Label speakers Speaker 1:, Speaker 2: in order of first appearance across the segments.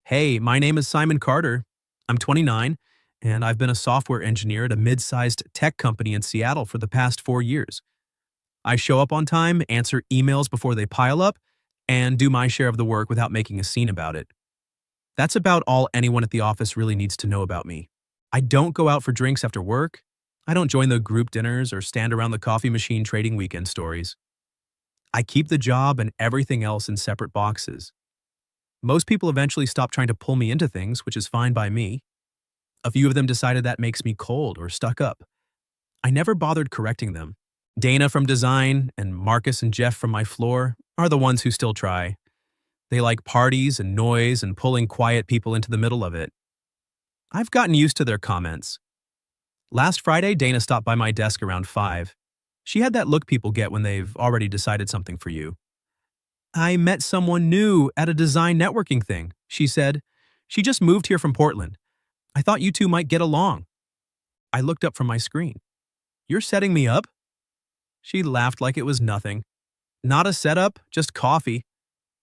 Speaker 1: Hey, my name is Simon Carter. I'm 29, and I've been a software engineer at a mid-sized tech company in Seattle for the past 4 years. I show up on time, answer emails before they pile up, and do my share of the work without making a scene about it. That's about all anyone at the office really needs to know about me. I don't go out for drinks after work. I don't join the group dinners or stand around the coffee machine trading weekend stories. I keep the job and everything else in separate boxes. Most people eventually stop trying to pull me into things, which is fine by me. A few of them decided that makes me cold or stuck up. I never bothered correcting them. Dana from design and Marcus and Jeff from my floor are the ones who still try. They like parties and noise and pulling quiet people into the middle of it. I've gotten used to their comments. Last Friday, Dana stopped by my desk around 5. She had that look people get when they've already decided something for you. I met someone new at a design networking thing, she said. She just moved here from Portland. I thought you two might get along. I looked up from my screen. You're setting me up? She laughed like it was nothing. Not a setup, just coffee.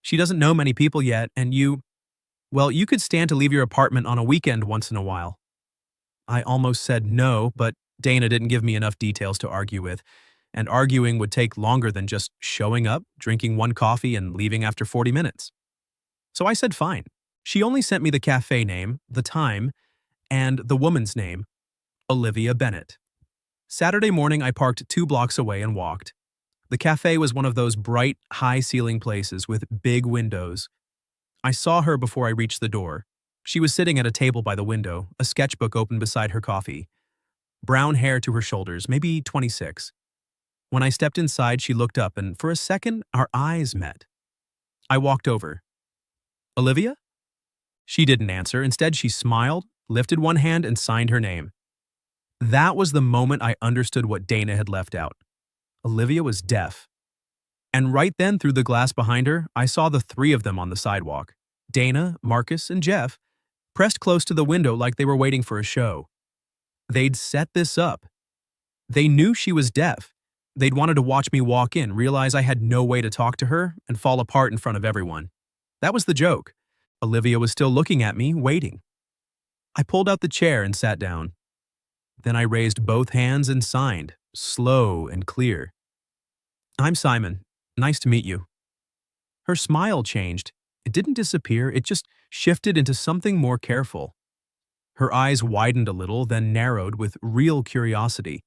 Speaker 1: She doesn't know many people yet, and you could stand to leave your apartment on a weekend once in a while. I almost said no, but Dana didn't give me enough details to argue with, and arguing would take longer than just showing up, drinking one coffee, and leaving after 40 minutes. So I said fine. She only sent me the cafe name, the time, and the woman's name, Olivia Bennett. Saturday morning, I parked 2 blocks away and walked. The cafe was one of those bright, high-ceiling places with big windows. I saw her before I reached the door. She was sitting at a table by the window, a sketchbook open beside her coffee. Brown hair to her shoulders, maybe 26. When I stepped inside, she looked up, and for a second, our eyes met. I walked over. Olivia? She didn't answer. Instead, she smiled, lifted one hand, and signed her name. That was the moment I understood what Dana had left out. Olivia was deaf. And right then, through the glass behind her, I saw the 3 of them on the sidewalk. Dana, Marcus, and Jeff, pressed close to the window like they were waiting for a show. They'd set this up. They knew she was deaf. They'd wanted to watch me walk in, realize I had no way to talk to her, and fall apart in front of everyone. That was the joke. Olivia was still looking at me, waiting. I pulled out the chair and sat down. Then I raised both hands and signed, slow and clear. I'm Simon. Nice to meet you. Her smile changed. It didn't disappear, it just shifted into something more careful. Her eyes widened a little, then narrowed with real curiosity.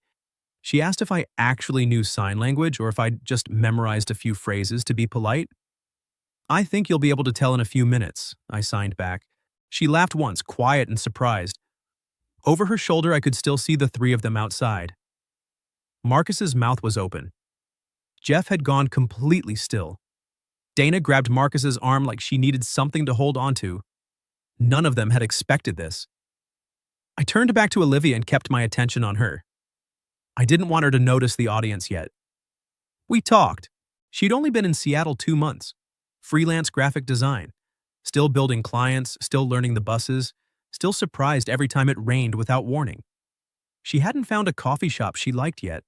Speaker 1: She asked if I actually knew sign language or if I'd just memorized a few phrases to be polite. I think you'll be able to tell in a few minutes, I signed back. She laughed once, quiet and surprised. Over her shoulder, I could still see the 3 of them outside. Marcus's mouth was open. Jeff had gone completely still. Dana grabbed Marcus's arm like she needed something to hold onto. None of them had expected this. I turned back to Olivia and kept my attention on her. I didn't want her to notice the audience yet. We talked. She'd only been in Seattle 2 months. Freelance graphic design. Still building clients, still learning the buses, still surprised every time it rained without warning. She hadn't found a coffee shop she liked yet.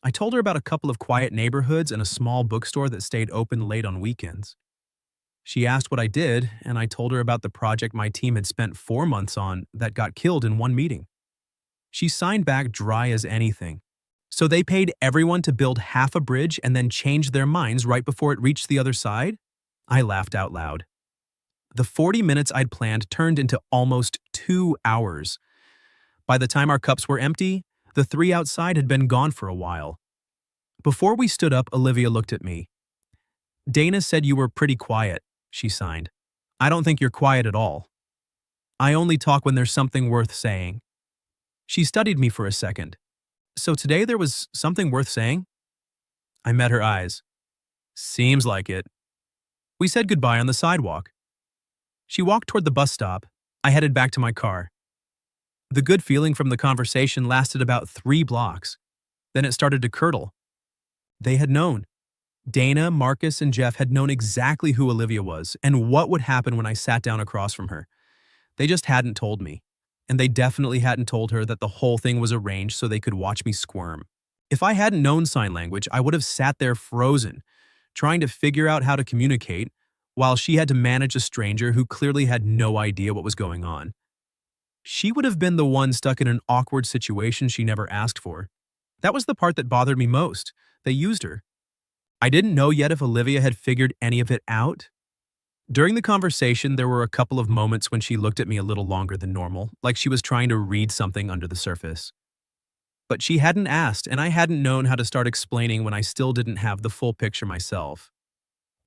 Speaker 1: I told her about a couple of quiet neighborhoods and a small bookstore that stayed open late on weekends. She asked what I did, and I told her about the project my team had spent 4 months on that got killed in one meeting. She signed back dry as anything. So they paid everyone to build half a bridge and then changed their minds right before it reached the other side? I laughed out loud. The 40 minutes I'd planned turned into almost 2 hours. By the time our cups were empty, the 3 outside had been gone for a while. Before we stood up, Olivia looked at me. Dana said you were pretty quiet, she signed. I don't think you're quiet at all. I only talk when there's something worth saying. She studied me for a second. So today there was something worth saying? I met her eyes. Seems like it. We said goodbye on the sidewalk. She walked toward the bus stop. I headed back to my car. The good feeling from the conversation lasted about 3 blocks. Then it started to curdle. They had known. Dana, Marcus, and Jeff had known exactly who Olivia was and what would happen when I sat down across from her. They just hadn't told me. And they definitely hadn't told her that the whole thing was arranged so they could watch me squirm. If I hadn't known sign language, I would have sat there frozen, trying to figure out how to communicate, while she had to manage a stranger who clearly had no idea what was going on. She would have been the one stuck in an awkward situation she never asked for. That was the part that bothered me most. They used her. I didn't know yet if Olivia had figured any of it out. During the conversation, there were a couple of moments when she looked at me a little longer than normal, like she was trying to read something under the surface. But she hadn't asked, and I hadn't known how to start explaining when I still didn't have the full picture myself.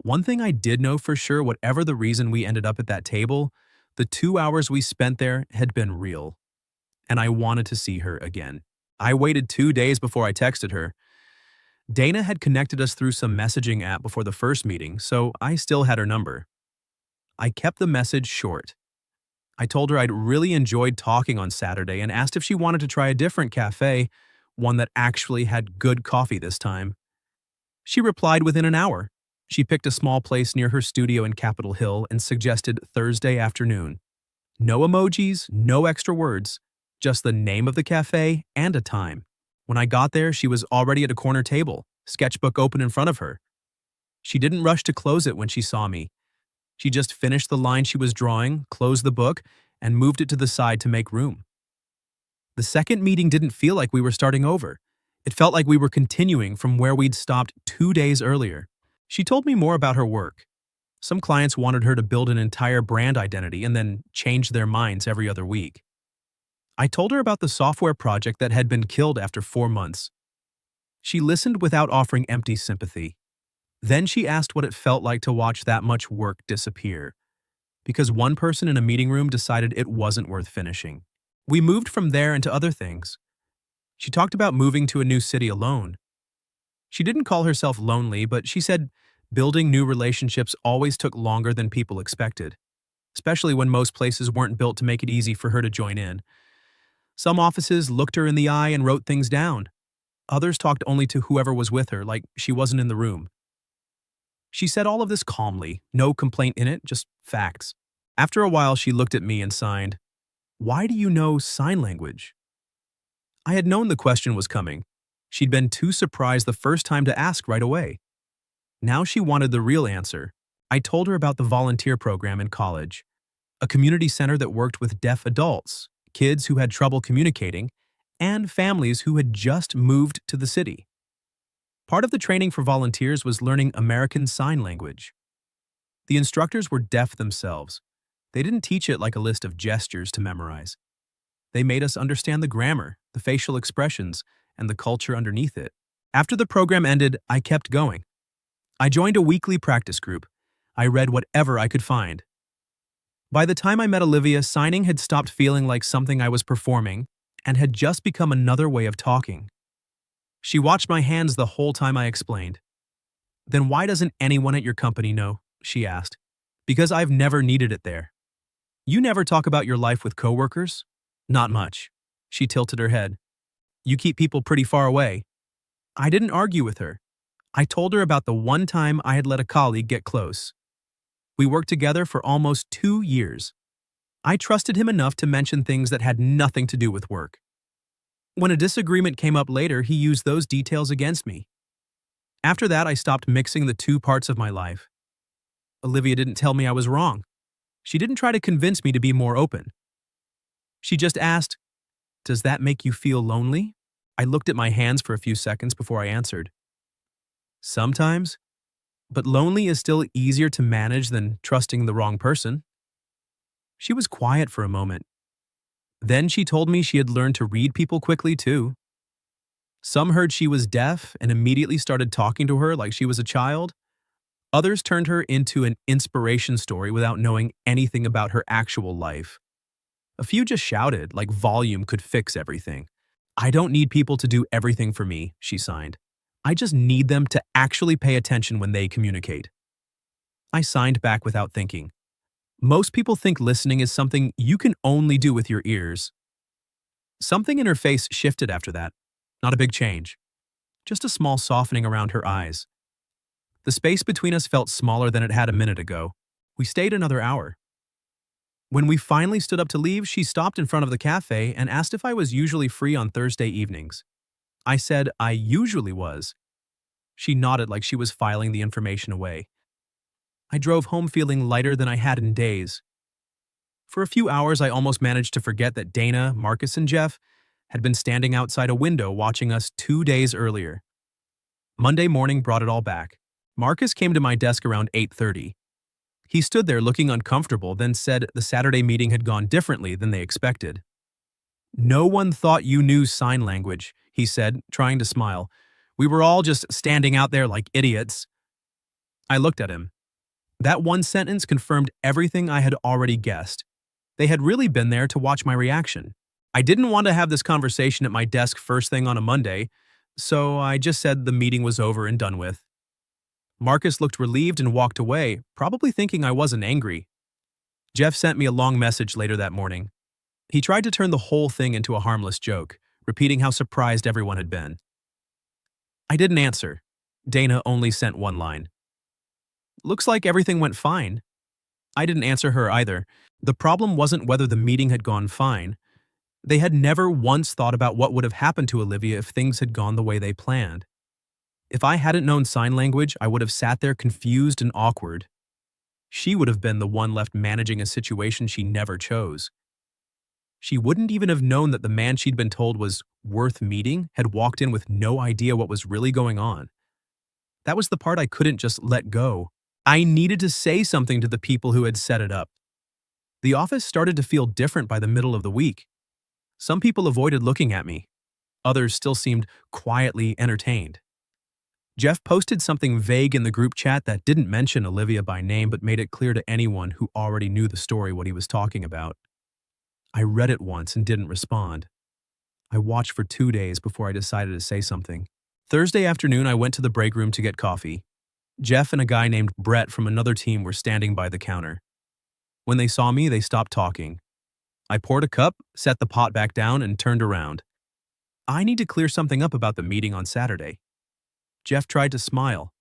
Speaker 1: One thing I did know for sure, whatever the reason we ended up at that table, the 2 hours we spent there had been real, and I wanted to see her again. I waited 2 days before I texted her. Dana had connected us through some messaging app before the first meeting, so I still had her number. I kept the message short. I told her I'd really enjoyed talking on Saturday and asked if she wanted to try a different cafe, one that actually had good coffee this time. She replied within an hour. She picked a small place near her studio in Capitol Hill and suggested Thursday afternoon. No emojis, no extra words, just the name of the cafe and a time. When I got there, she was already at a corner table, sketchbook open in front of her. She didn't rush to close it when she saw me. She just finished the line she was drawing, closed the book, and moved it to the side to make room. The second meeting didn't feel like we were starting over. It felt like we were continuing from where we'd stopped 2 days earlier. She told me more about her work. Some clients wanted her to build an entire brand identity and then change their minds every other week. I told her about the software project that had been killed after 4 months. She listened without offering empty sympathy. Then she asked what it felt like to watch that much work disappear, because one person in a meeting room decided it wasn't worth finishing. We moved from there into other things. She talked about moving to a new city alone. She didn't call herself lonely, but she said building new relationships always took longer than people expected, especially when most places weren't built to make it easy for her to join in. Some offices looked her in the eye and wrote things down. Others talked only to whoever was with her, like she wasn't in the room. She said all of this calmly, no complaint in it, just facts. After a while, she looked at me and signed, "Why do you know sign language?" I had known the question was coming. She'd been too surprised the first time to ask right away. Now she wanted the real answer. I told her about the volunteer program in college, a community center that worked with deaf adults, kids who had trouble communicating, and families who had just moved to the city. Part of the training for volunteers was learning American Sign Language. The instructors were deaf themselves. They didn't teach it like a list of gestures to memorize. They made us understand the grammar, the facial expressions, and the culture underneath it. After the program ended, I kept going. I joined a weekly practice group. I read whatever I could find. By the time I met Olivia, signing had stopped feeling like something I was performing and had just become another way of talking. She watched my hands the whole time I explained. "Then why doesn't anyone at your company know?" she asked. "Because I've never needed it there." "You never talk about your life with coworkers?" "Not much." She tilted her head. "You keep people pretty far away." I didn't argue with her. I told her about the one time I had let a colleague get close. We worked together for almost 2 years. I trusted him enough to mention things that had nothing to do with work. When a disagreement came up later, he used those details against me. After that, I stopped mixing the two parts of my life. Olivia didn't tell me I was wrong. She didn't try to convince me to be more open. She just asked, "Does that make you feel lonely?" I looked at my hands for a few seconds before I answered. "Sometimes, but lonely is still easier to manage than trusting the wrong person." She was quiet for a moment. Then she told me she had learned to read people quickly too. Some heard she was deaf and immediately started talking to her like she was a child. Others turned her into an inspiration story without knowing anything about her actual life. A few just shouted like volume could fix everything. "I don't need people to do everything for me," she signed. "I just need them to actually pay attention when they communicate." I signed back without thinking. Most people think listening is something you can only do with your ears. Something in her face shifted after that. Not a big change. Just a small softening around her eyes. The space between us felt smaller than it had a minute ago. We stayed another hour. When we finally stood up to leave, she stopped in front of the cafe and asked if I was usually free on Thursday evenings. I said I usually was. She nodded like she was filing the information away. I drove home feeling lighter than I had in days. For a few hours, I almost managed to forget that Dana, Marcus, and Jeff had been standing outside a window watching us 2 days earlier. Monday morning brought it all back. Marcus came to my desk around 8:30. He stood there looking uncomfortable, then said the Saturday meeting had gone differently than they expected. "No one thought you knew sign language," he said, trying to smile. "We were all just standing out there like idiots." I looked at him. That one sentence confirmed everything I had already guessed. They had really been there to watch my reaction. I didn't want to have this conversation at my desk first thing on a Monday, so I just said the meeting was over and done with. Marcus looked relieved and walked away, probably thinking I wasn't angry. Jeff sent me a long message later that morning. He tried to turn the whole thing into a harmless joke, repeating how surprised everyone had been. I didn't answer. Dana only sent one line. "Looks like everything went fine." I didn't answer her either. The problem wasn't whether the meeting had gone fine. They had never once thought about what would have happened to Olivia if things had gone the way they planned. If I hadn't known sign language, I would have sat there confused and awkward. She would have been the one left managing a situation she never chose. She wouldn't even have known that the man she'd been told was worth meeting had walked in with no idea what was really going on. That was the part I couldn't just let go. I needed to say something to the people who had set it up. The office started to feel different by the middle of the week. Some people avoided looking at me. Others still seemed quietly entertained. Jeff posted something vague in the group chat that didn't mention Olivia by name but made it clear to anyone who already knew the story what he was talking about. I read it once and didn't respond. I watched for 2 days before I decided to say something. Thursday afternoon, I went to the break room to get coffee. Jeff and a guy named Brett from another team were standing by the counter. When they saw me, they stopped talking. I poured a cup, set the pot back down, and turned around. I need to clear something up about the meeting on Saturday. Jeff tried to smile.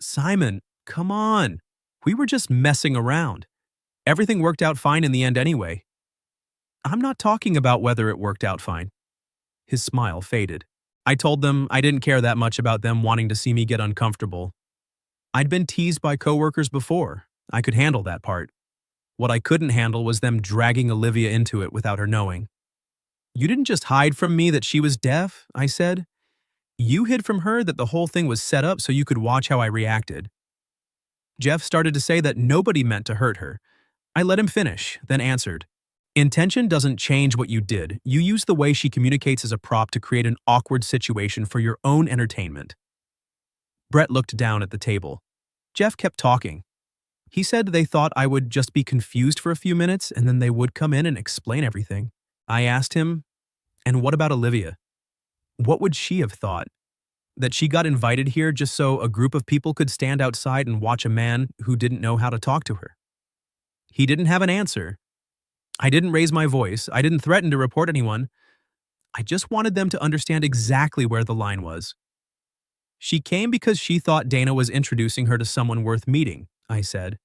Speaker 1: "Simon, come on. We were just messing around. Everything worked out fine in the end anyway." "I'm not talking about whether it worked out fine." His smile faded. I told them I didn't care that much about them wanting to see me get uncomfortable. I'd been teased by coworkers before. I could handle that part. What I couldn't handle was them dragging Olivia into it without her knowing. "You didn't just hide from me that she was deaf," I said. "You hid from her that the whole thing was set up so you could watch how I reacted." Jeff started to say that nobody meant to hurt her. I let him finish, then answered. "Intention doesn't change what you did. You use the way she communicates as a prop to create an awkward situation for your own entertainment." Brett looked down at the table. Jeff kept talking. He said they thought I would just be confused for a few minutes and then they would come in and explain everything. I asked him, "And what about Olivia? What would she have thought? That she got invited here just so a group of people could stand outside and watch a man who didn't know how to talk to her?" He didn't have an answer. I didn't raise my voice. I didn't threaten to report anyone. I just wanted them to understand exactly where the line was. "She came because she thought Dana was introducing her to someone worth meeting," I said.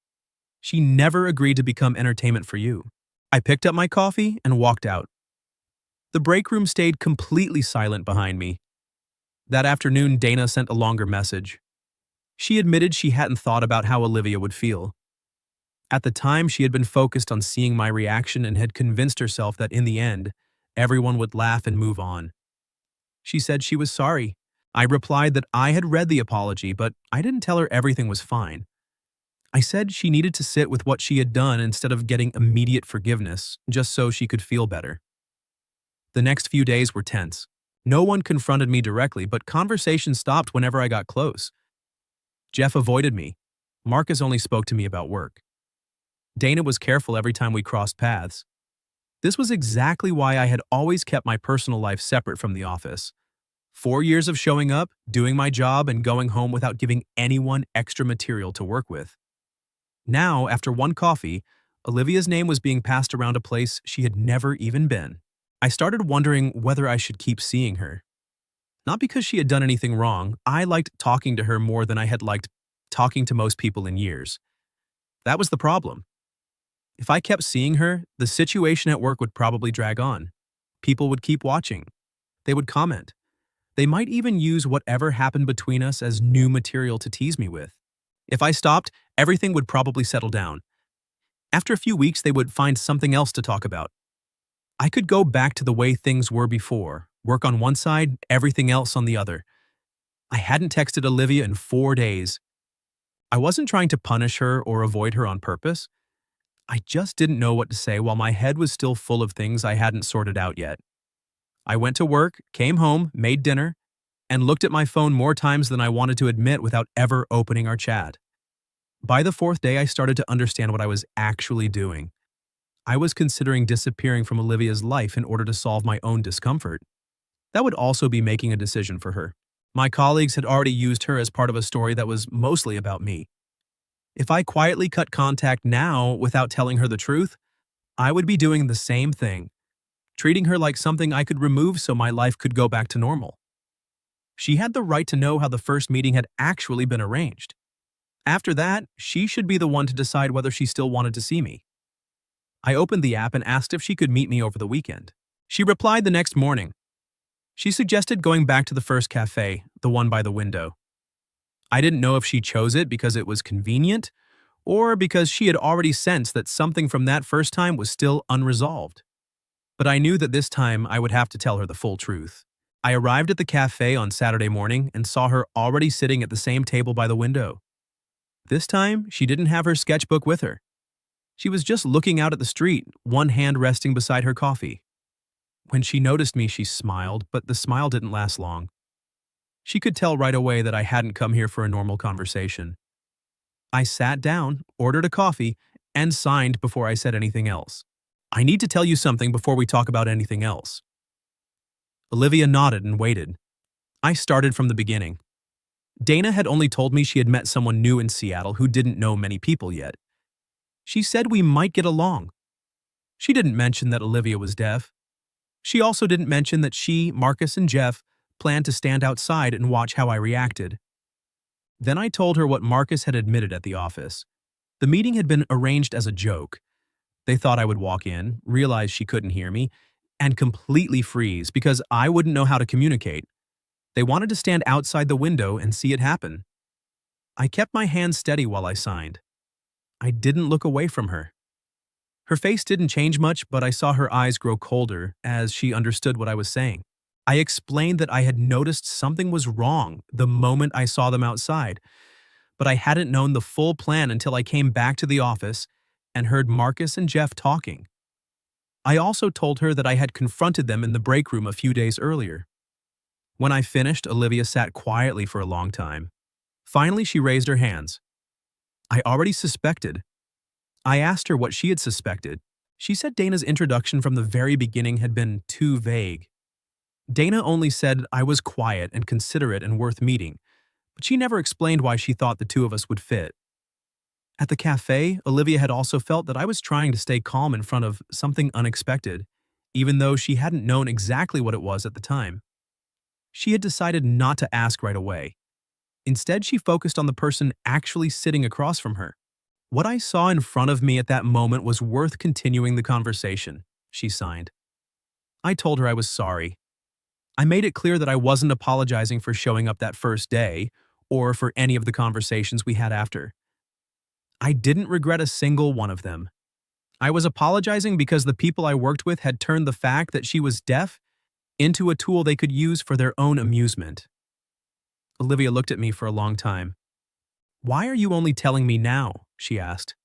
Speaker 1: "She never agreed to become entertainment for you." I picked up my coffee and walked out. The break room stayed completely silent behind me. That afternoon, Dana sent a longer message. She admitted she hadn't thought about how Olivia would feel. At the time, she had been focused on seeing my reaction and had convinced herself that in the end, everyone would laugh and move on. She said she was sorry. I replied that I had read the apology, but I didn't tell her everything was fine. I said she needed to sit with what she had done instead of getting immediate forgiveness, just so she could feel better. The next few days were tense. No one confronted me directly, but conversation stopped whenever I got close. Jeff avoided me. Marcus only spoke to me about work. Dana was careful every time we crossed paths. This was exactly why I had always kept my personal life separate from the office. 4 years of showing up, doing my job, and going home without giving anyone extra material to work with. Now, after one coffee, Olivia's name was being passed around a place she had never even been. I started wondering whether I should keep seeing her. Not because she had done anything wrong. I liked talking to her more than I had liked talking to most people in years. That was the problem. If I kept seeing her, the situation at work would probably drag on. People would keep watching. They would comment. They might even use whatever happened between us as new material to tease me with. If I stopped, everything would probably settle down. After a few weeks, they would find something else to talk about. I could go back to the way things were before, work on one side, everything else on the other. I hadn't texted Olivia in 4 days. I wasn't trying to punish her or avoid her on purpose. I just didn't know what to say while my head was still full of things I hadn't sorted out yet. I went to work, came home, made dinner, and looked at my phone more times than I wanted to admit without ever opening our chat. By the fourth day, I started to understand what I was actually doing. I was considering disappearing from Olivia's life in order to solve my own discomfort. That would also be making a decision for her. My colleagues had already used her as part of a story that was mostly about me. If I quietly cut contact now without telling her the truth, I would be doing the same thing, treating her like something I could remove so my life could go back to normal. She had the right to know how the first meeting had actually been arranged. After that, she should be the one to decide whether she still wanted to see me. I opened the app and asked if she could meet me over the weekend. She replied the next morning. She suggested going back to the first cafe, the one by the window. I didn't know if she chose it because it was convenient or because she had already sensed that something from that first time was still unresolved. But I knew that this time I would have to tell her the full truth. I arrived at the cafe on Saturday morning and saw her already sitting at the same table by the window. This time, she didn't have her sketchbook with her. She was just looking out at the street, one hand resting beside her coffee. When she noticed me, she smiled, but the smile didn't last long. She could tell right away that I hadn't come here for a normal conversation. I sat down, ordered a coffee, and signed before I said anything else. I need to tell you something before we talk about anything else. Olivia nodded and waited. I started from the beginning. Dana had only told me she had met someone new in Seattle who didn't know many people yet. She said we might get along. She didn't mention that Olivia was deaf. She also didn't mention that she, Marcus, and Jeff planned to stand outside and watch how I reacted. Then I told her what Marcus had admitted at the office. The meeting had been arranged as a joke. They thought I would walk in, realize she couldn't hear me, and completely freeze because I wouldn't know how to communicate. They wanted to stand outside the window and see it happen. I kept my hand steady while I signed. I didn't look away from her. Her face didn't change much, but I saw her eyes grow colder as she understood what I was saying. I explained that I had noticed something was wrong the moment I saw them outside, but I hadn't known the full plan until I came back to the office and heard Marcus and Jeff talking. I also told her that I had confronted them in the break room a few days earlier. When I finished, Olivia sat quietly for a long time. Finally, she raised her hands. I already suspected. I asked her what she had suspected. She said Dana's introduction from the very beginning had been too vague. Dana only said I was quiet and considerate and worth meeting, but she never explained why she thought the two of us would fit. At the cafe, Olivia had also felt that I was trying to stay calm in front of something unexpected, even though she hadn't known exactly what it was at the time. She had decided not to ask right away. Instead, she focused on the person actually sitting across from her. What I saw in front of me at that moment was worth continuing the conversation, she signed. I told her I was sorry. I made it clear that I wasn't apologizing for showing up that first day or for any of the conversations we had after. I didn't regret a single one of them. I was apologizing because the people I worked with had turned the fact that she was deaf into a tool they could use for their own amusement. Olivia looked at me for a long time. "Why are you only telling me now?" she asked.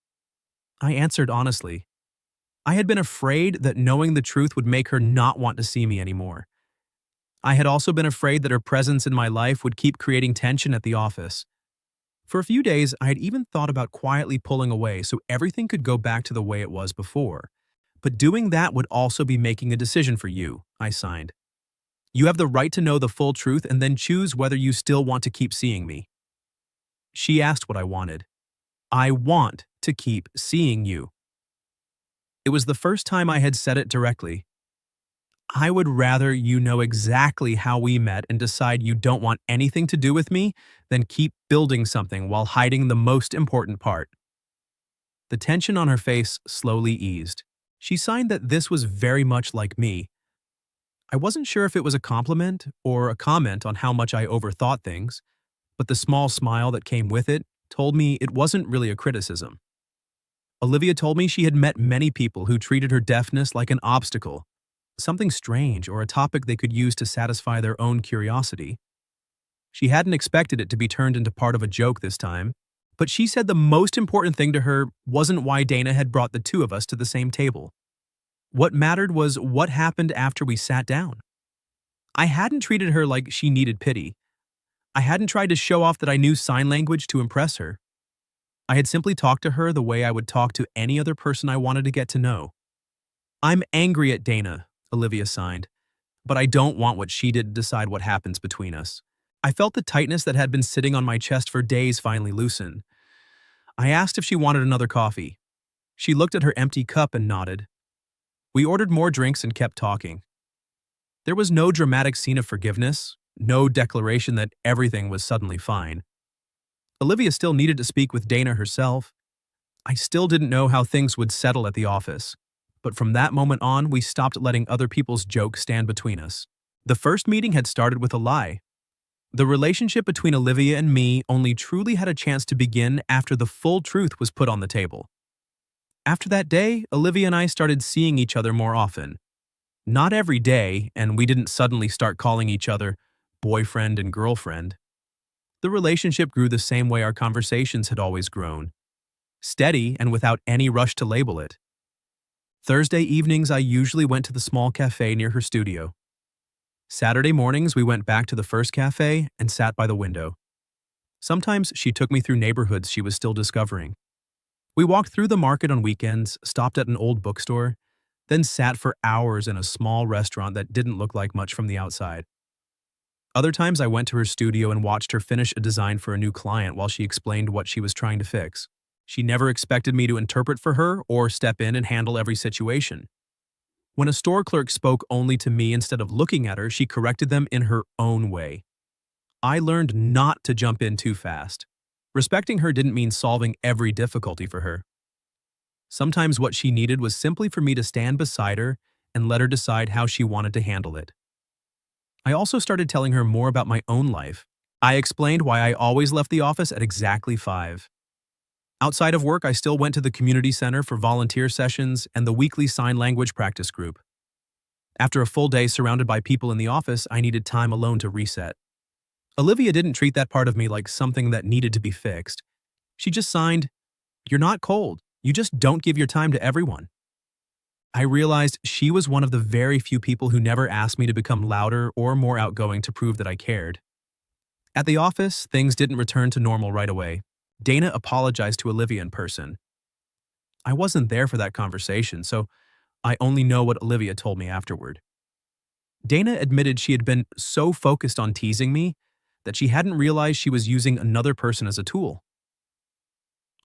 Speaker 1: I answered honestly. I had been afraid that knowing the truth would make her not want to see me anymore. I had also been afraid that her presence in my life would keep creating tension at the office. For a few days, I had even thought about quietly pulling away so everything could go back to the way it was before. But doing that would also be making a decision for you, I signed. You have the right to know the full truth and then choose whether you still want to keep seeing me. She asked what I wanted. I want to keep seeing you. It was the first time I had said it directly. I would rather you know exactly how we met and decide you don't want anything to do with me than keep building something while hiding the most important part. The tension on her face slowly eased. She signed that this was very much like me. I wasn't sure if it was a compliment or a comment on how much I overthought things, but the small smile that came with it told me it wasn't really a criticism. Olivia told me she had met many people who treated her deafness like an obstacle, something strange or a topic they could use to satisfy their own curiosity. She hadn't expected it to be turned into part of a joke this time, but she said the most important thing to her wasn't why Dana had brought the two of us to the same table. What mattered was what happened after we sat down. I hadn't treated her like she needed pity. I hadn't tried to show off that I knew sign language to impress her. I had simply talked to her the way I would talk to any other person I wanted to get to know. I'm angry at Dana, Olivia signed, but I don't want what she did to decide what happens between us. I felt the tightness that had been sitting on my chest for days finally loosen. I asked if she wanted another coffee. She looked at her empty cup and nodded. We ordered more drinks and kept talking. There was no dramatic scene of forgiveness, no declaration that everything was suddenly fine. Olivia still needed to speak with Dana herself. I still didn't know how things would settle at the office, but from that moment on, we stopped letting other people's jokes stand between us. The first meeting had started with a lie. The relationship between Olivia and me only truly had a chance to begin after the full truth was put on the table. After that day, Olivia and I started seeing each other more often. Not every day, and we didn't suddenly start calling each other boyfriend and girlfriend. The relationship grew the same way our conversations had always grown. Steady and without any rush to label it. Thursday evenings I usually went to the small cafe near her studio. Saturday mornings we went back to the first cafe and sat by the window. Sometimes she took me through neighborhoods she was still discovering. We walked through the market on weekends, stopped at an old bookstore, then sat for hours in a small restaurant that didn't look like much from the outside. Other times I went to her studio and watched her finish a design for a new client while she explained what she was trying to fix. She never expected me to interpret for her or step in and handle every situation. When a store clerk spoke only to me instead of looking at her, she corrected them in her own way. I learned not to jump in too fast. Respecting her didn't mean solving every difficulty for her. Sometimes what she needed was simply for me to stand beside her and let her decide how she wanted to handle it. I also started telling her more about my own life. I explained why I always left the office at exactly 5. Outside of work, I still went to the community center for volunteer sessions and the weekly sign language practice group. After a full day surrounded by people in the office, I needed time alone to reset. Olivia didn't treat that part of me like something that needed to be fixed. She just signed, "You're not cold. You just don't give your time to everyone." I realized she was one of the very few people who never asked me to become louder or more outgoing to prove that I cared. At the office, things didn't return to normal right away. Dana apologized to Olivia in person. I wasn't there for that conversation, so I only know what Olivia told me afterward. Dana admitted she had been so focused on teasing me that she hadn't realized she was using another person as a tool.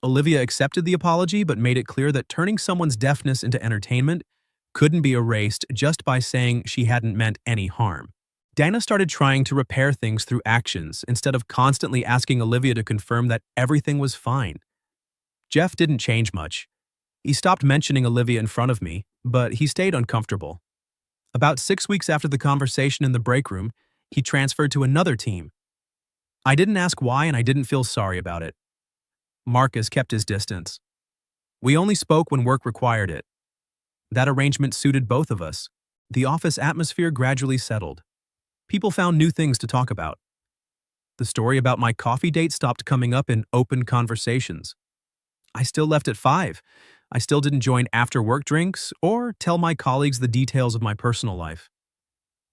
Speaker 1: Olivia accepted the apology but made it clear that turning someone's deafness into entertainment couldn't be erased just by saying she hadn't meant any harm. Dana started trying to repair things through actions instead of constantly asking Olivia to confirm that everything was fine. Jeff didn't change much. He stopped mentioning Olivia in front of me, but he stayed uncomfortable. About 6 weeks after the conversation in the break room, he transferred to another team. I didn't ask why and I didn't feel sorry about it. Marcus kept his distance. We only spoke when work required it. That arrangement suited both of us. The office atmosphere gradually settled. People found new things to talk about. The story about my coffee date stopped coming up in open conversations. I still left at 5. I still didn't join after-work drinks or tell my colleagues the details of my personal life.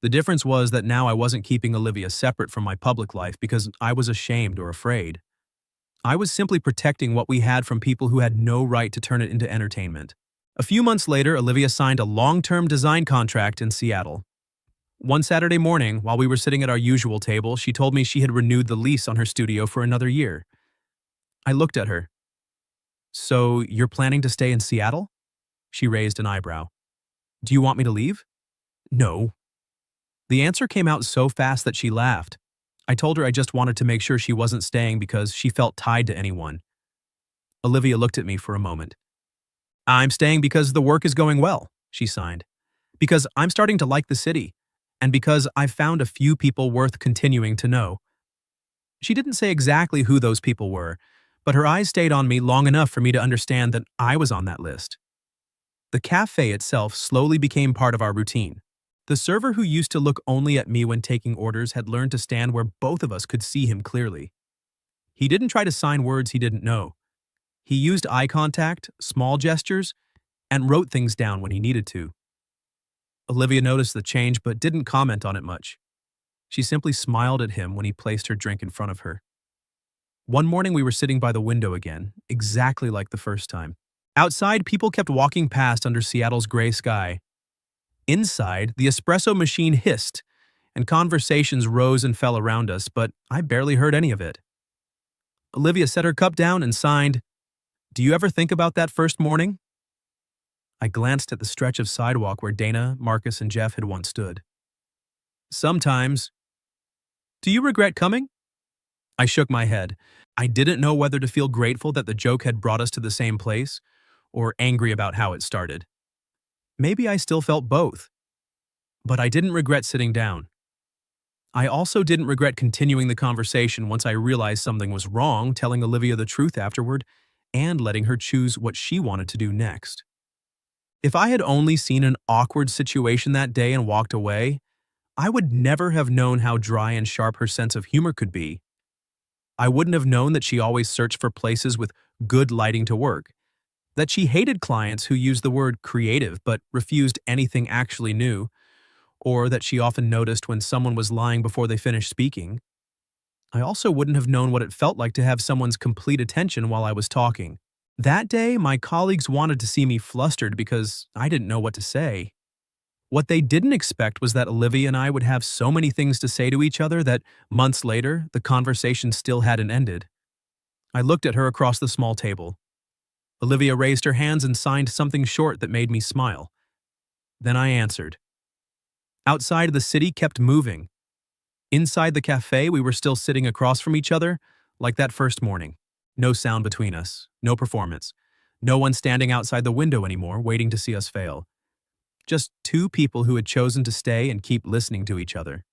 Speaker 1: The difference was that now I wasn't keeping Olivia separate from my public life because I was ashamed or afraid. I was simply protecting what we had from people who had no right to turn it into entertainment. A few months later, Olivia signed a long-term design contract in Seattle. One Saturday morning, while we were sitting at our usual table, she told me she had renewed the lease on her studio for another year. I looked at her. "So, you're planning to stay in Seattle?" She raised an eyebrow. "Do you want me to leave?" "No." The answer came out so fast that she laughed. I told her I just wanted to make sure she wasn't staying because she felt tied to anyone. Olivia looked at me for a moment. "I'm staying because the work is going well," she signed. "Because I'm starting to like the city. And because I've found a few people worth continuing to know." She didn't say exactly who those people were, but her eyes stayed on me long enough for me to understand that I was on that list. The cafe itself slowly became part of our routine. The server who used to look only at me when taking orders had learned to stand where both of us could see him clearly. He didn't try to sign words he didn't know. He used eye contact, small gestures, and wrote things down when he needed to. Olivia noticed the change but didn't comment on it much. She simply smiled at him when he placed her drink in front of her. One morning we were sitting by the window again, exactly like the first time. Outside, people kept walking past under Seattle's gray sky. Inside, the espresso machine hissed, and conversations rose and fell around us, but I barely heard any of it. Olivia set her cup down and signed, "Do you ever think about that first morning?" I glanced at the stretch of sidewalk where Dana, Marcus, and Jeff had once stood. "Sometimes." "Do you regret coming?" I shook my head. I didn't know whether to feel grateful that the joke had brought us to the same place, or angry about how it started. Maybe I still felt both. But I didn't regret sitting down. I also didn't regret continuing the conversation once I realized something was wrong, telling Olivia the truth afterward, and letting her choose what she wanted to do next. If I had only seen an awkward situation that day and walked away, I would never have known how dry and sharp her sense of humor could be. I wouldn't have known that she always searched for places with good lighting to work, that she hated clients who used the word creative but refused anything actually new, or that she often noticed when someone was lying before they finished speaking. I also wouldn't have known what it felt like to have someone's complete attention while I was talking. That day, my colleagues wanted to see me flustered because I didn't know what to say. What they didn't expect was that Olivia and I would have so many things to say to each other that, months later, the conversation still hadn't ended. I looked at her across the small table. Olivia raised her hands and signed something short that made me smile. Then I answered. Outside, the city kept moving. Inside the cafe, we were still sitting across from each other, like that first morning. No sound between us, no performance. No one standing outside the window anymore, waiting to see us fail. Just two people who had chosen to stay and keep listening to each other.